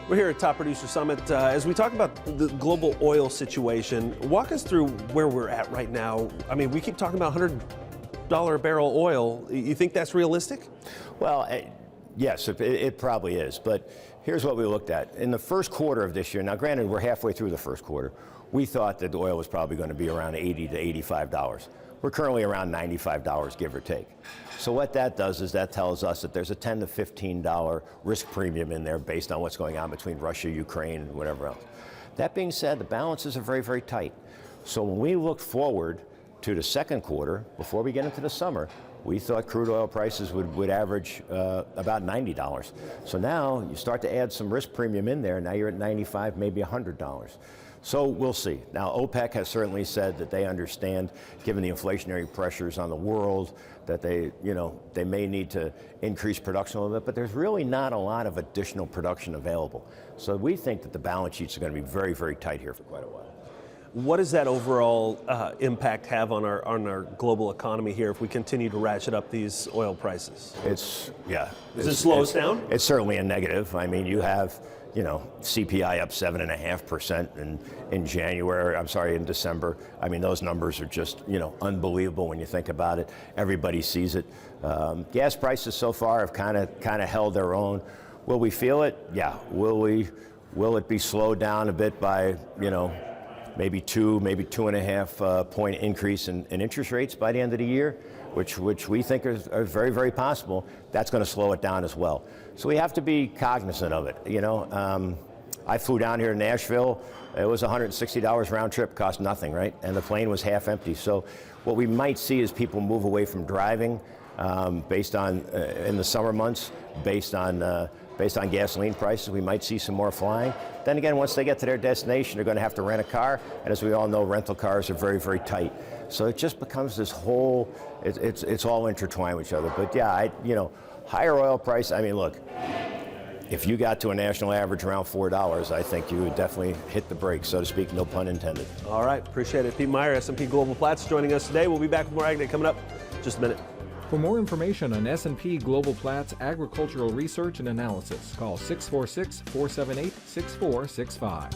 We're here at Top Producer Summit. As we talk about the global oil situation, walk us through where we're at right now. I mean, we keep talking about $100 a barrel oil. You think that's realistic? Well, yes, it probably is. But here's what we looked at. In the first quarter of this year, now granted, we're halfway through the first quarter, we thought that the oil was probably going to be around $80 to $85. We're currently around $95, give or take. So what that does is that tells us that there's a $10 to $15 risk premium in there based on what's going on between Russia, Ukraine, and whatever else. That being said, the balances are very, very tight. So when we look forward to the second quarter, before we get into the summer, we thought crude oil prices would average about $90. So now you start to add some risk premium in there. Now you're at $95, maybe $100. So we'll see. Now OPEC has certainly said that they understand, given the inflationary pressures on the world, that they may need to increase production a little bit, but there's really not a lot of additional production available. So we think that the balance sheets are going to be very, very tight here for quite a while. What does that overall impact have on our global economy here if we continue to ratchet up these oil prices? Does it slow us down? It's certainly a negative. I mean, you have CPI up 7.5% in December. I mean, those numbers are just, unbelievable when you think about it. Everybody sees it. Gas prices so far have kind of held their own. Will we feel it? Yeah. Will it be slowed down a bit by, maybe 2.5 point increase in interest rates by the end of the year, which we think are very, very possible? That's going to slow it down as well. So we have to be cognizant of it. I flew down here to Nashville. It was $160 round trip, cost nothing, right? And the plane was half empty. So what we might see is people move away from driving based on in the summer months, based on gasoline prices. We might see some more flying. Then again, once they get to their destination, they're going to have to rent a car. And as we all know, rental cars are very, very tight. So it just becomes this whole, it's all intertwined with each other. But yeah, higher oil price, I mean, look, if you got to a national average around $4, I think you would definitely hit the brakes, so to speak, no pun intended. All right, appreciate it. Pete Meyer, S&P Global Platts, joining us today. We'll be back with more Ag Day coming up in just a minute. For more information on S&P Global Platts agricultural research and analysis, call 646-478-6465.